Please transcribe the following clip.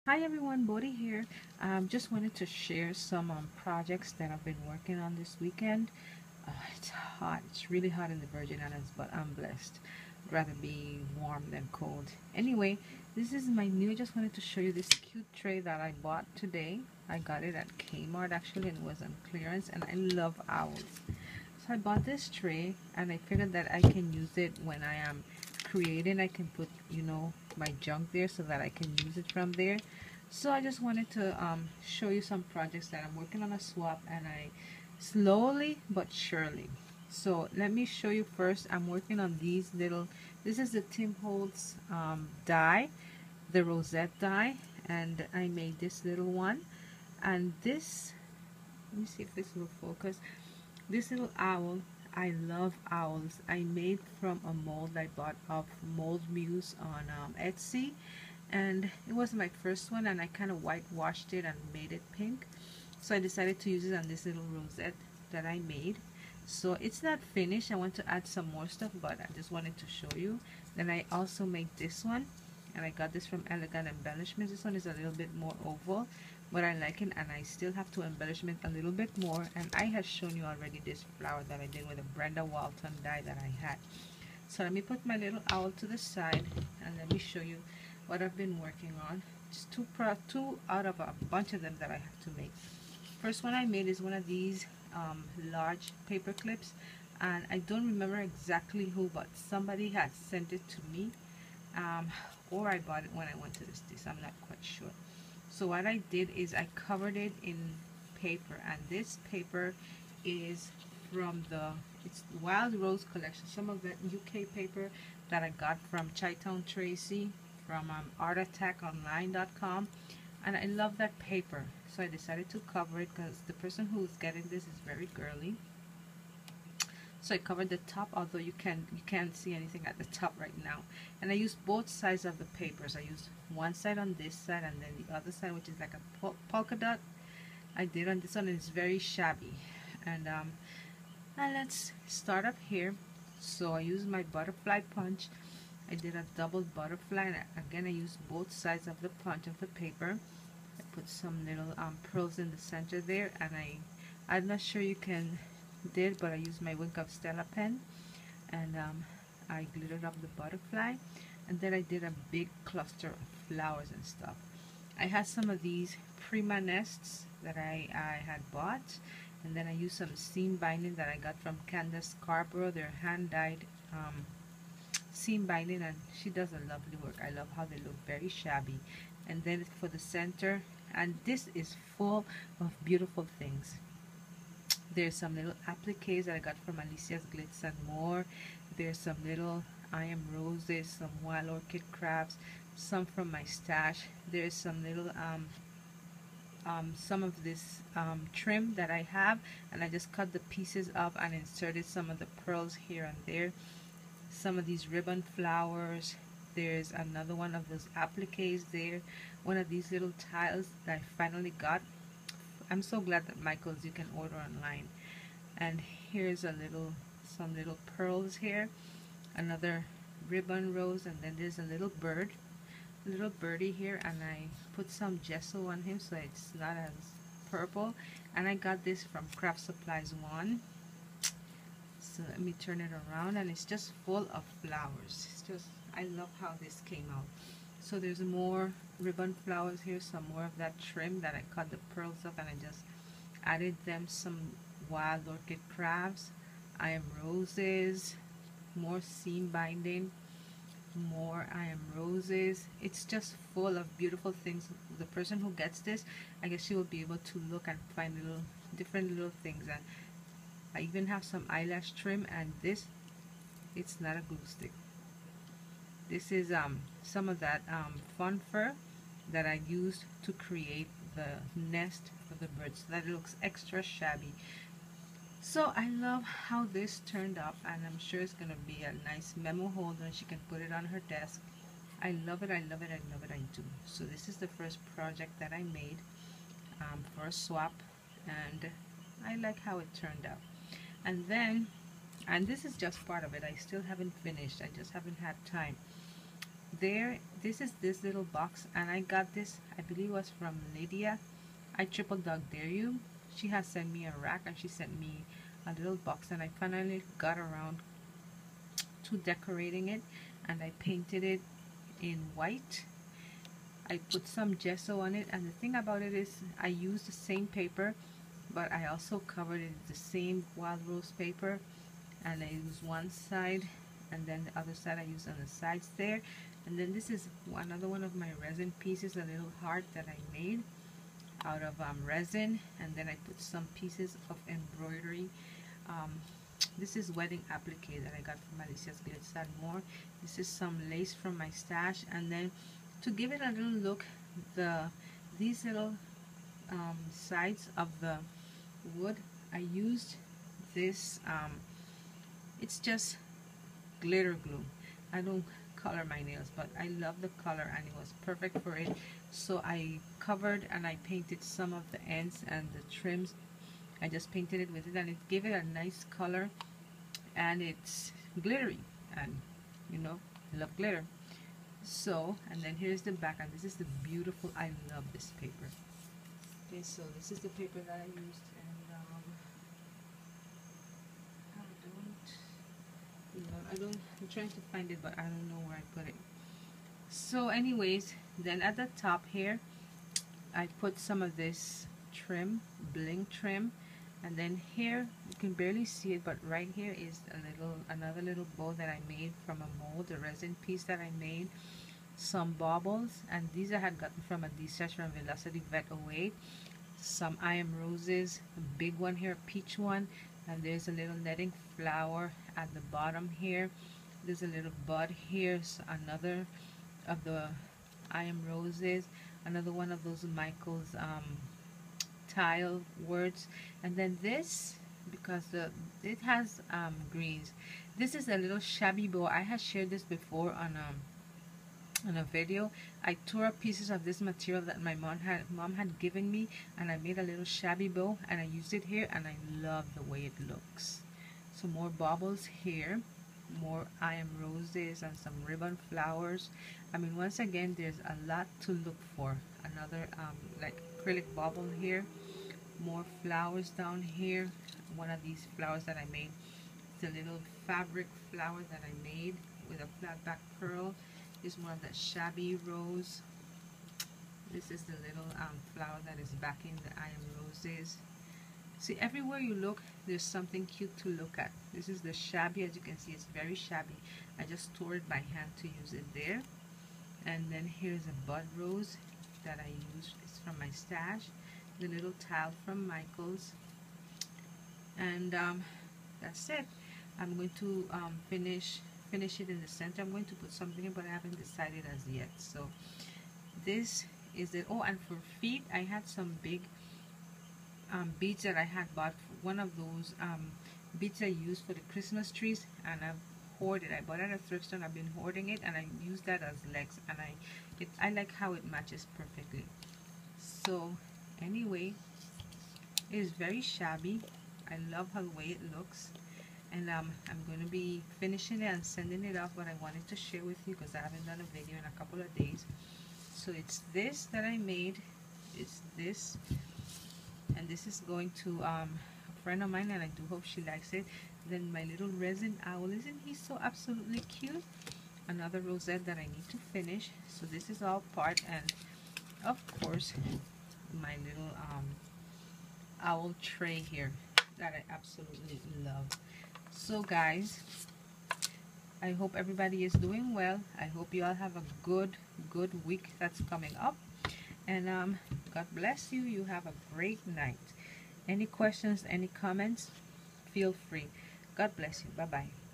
Hi everyone, Bodhi here. Just wanted to share some projects that I've been working on this weekend. It's hot. It's really hot in the Virgin Islands, but I'm blessed. I'd rather be warm than cold. Anyway, this is my new. I just wanted to show you this cute tray that I bought today. I got it at Kmart actually, and it was on clearance. And I love owls. So I bought this tray, and I figured that I can use it when I am creating. I can put, my junk there so that I can use it from there. So I just wanted to show you some projects that I'm working on a swap, and I slowly but surely. So let me show you first. I'm working on these little. This is the Tim Holtz die, the rosette die, and I made this little one. And this, let me see if this will focus. This little owl, I love owls. I made from a mold I bought of Mold Muse on Etsy, and it was my first one, and I kind of whitewashed it and made it pink. So I decided to use it on this little rosette that I made. So it's not finished. I want to add some more stuff, but I just wanted to show you. Then I also made this one, and I got this from Elegant Embellishments. This one is a little bit more oval, but I like it, and I still have to embellish it a little bit more. And I had shown you already this flower that I did with a Brenda Walton die that I had. So let me put my little owl to the side, and let me show you what I've been working on. Just two out of a bunch of them that I have to make. First one I made is one of these large paper clips, and I don't remember exactly who, but somebody had sent it to me, or I bought it when I went to this. I'm not quite sure. So what I did is I covered it in paper, and this paper is from it's Wild Rose collection, some of the UK paper that I got from Chi-Town Tracy from artattackonline.com, and I love that paper, so I decided to cover it because the person who's getting this is very girly. So I covered the top, although you can't see anything at the top right now. And I used both sides of the papers. I used one side on this side, and then the other side, which is like a polka dot, I did on this one, and it's very shabby. And let's start up here. So I used my butterfly punch. I did a double butterfly, and again I used both sides of the punch of the paper. I put some little pearls in the center there, and I'm not sure you can did, but I used my Wink of Stella pen, and I glittered up the butterfly, and then I did a big cluster of flowers and stuff. I had some of these Prima nests that I had bought, and then I used some seam binding that I got from Candace Scarborough. They're hand-dyed seam binding, and she does a lovely work. I love how they look, very shabby. And then for the center, and this is full of beautiful things. There's some little appliques that I got from Alicia's Glitz and More. There's some little I Am Roses, some Wild Orchid crafts, some from my stash. There's some little some of this trim that I have, and I just cut the pieces up and inserted some of the pearls here and there. Some of these ribbon flowers. There's another one of those appliques there. One of these little tiles that I finally got. I'm so glad that Michael's you can order online. And here's some little pearls here, another ribbon rose, and then there's a little birdie here, and I put some gesso on him so it's not as purple. And I got this from Craft Supplies 1. So let me turn it around, and it's just full of flowers. It's just, I love how this came out. So there's more ribbon flowers here, some more of that trim that I cut the pearls up, and I just added them some Wild Orchid crafts, I Am Roses, more seam binding, more I Am Roses. It's just full of beautiful things. The person who gets this, I guess she will be able to look and find different little things. And I even have some eyelash trim, and this, it's not a glue stick. This is some of that fun fur that I used to create the nest for the birds, so that it looks extra shabby. So I love how this turned up, and I'm sure it's going to be a nice memo holder, and she can put it on her desk. I love it, I love it, I love it, I do. So this is the first project that I made for a swap, and I like how it turned out. And then, and this is just part of it, I still haven't finished, I just haven't had time. there, this is this little box, and I got this, I believe it was from Lydia. I triple dog dare you. She has sent me a rack, and she sent me a little box, and I finally got around to decorating it, and I painted it in white. I put some gesso on it, and the thing about it is I used the same paper, but I also covered it with the same wild rose paper, and I used one side, and then the other side I used on the sides there. And then this is another one of my resin pieces, a little heart that I made out of resin, and then I put some pieces of embroidery. This is wedding applique that I got from Alicia's Glitz and More. This is some lace from my stash, and then to give it a little look, these little sides of the wood, I used this, it's just glitter glue. I don't color my nails, but I love the color and it was perfect for it. So I covered and I painted some of the ends and the trims. I just painted it with it, and it gave it a nice color, and it's glittery, and you know, I love glitter. So, and then here's the back, and this is the beautiful, I love this paper. Okay, so this is the paper that I used, and I'm trying to find it, but I don't know where I put it. So anyways, then at the top here, I put some of this trim, bling trim, and then here, you can barely see it, but right here is another little bow that I made from a mold, a resin piece that I made, some baubles, and these I had gotten from a D-Stash from Velocity Vet 08, some I Am Roses, a big one here, a peach one, and there's a little netting flower at the bottom here. There's a little bud here, so another of the I Am Roses, another one of those Michael's tile words, and then this, because it has greens, this is a little shabby bow. I had shared this before on a video. I tore up pieces of this material that my mom had given me, and I made a little shabby bow, and I used it here, and I love the way it looks. So more baubles here, more I Am Roses, and some ribbon flowers. I mean, once again, there's a lot to look for. Another like acrylic bauble here, more flowers down here. One of these flowers that I made, the little fabric flower that I made with a flat back pearl. Is more of that shabby rose. This is the little flower that is backing the I Am Roses. See, everywhere you look, there's something cute to look at. This is the shabby, as you can see, it's very shabby. I just tore it by hand to use it there. And then here's a bud rose that I used. It's from my stash. The little tile from Michael's. And that's it. I'm going to finish it in the center. I'm going to put something in, but I haven't decided as yet. So this is it. Oh, and for feet, I had some big beads that I had bought. One of those beads I use for the Christmas trees, and I've hoarded. I bought it at a thrift store. I've been hoarding it, and I use that as legs, and I like how it matches perfectly. So anyway, it is very shabby. I love how the way it looks. And I'm going to be finishing it and sending it off, but I wanted to share with you because I haven't done a video in a couple of days. So it's this that I made. It's this. And this is going to a friend of mine, and I do hope she likes it. Then my little resin owl, isn't he so absolutely cute? Another rosette that I need to finish. So this is all part, and of course my little owl tray here that I absolutely love. So guys, I hope everybody is doing well. I hope you all have a good week that's coming up, and God bless you. You have a great night. Any questions, any comments, feel free. God bless you. Bye bye.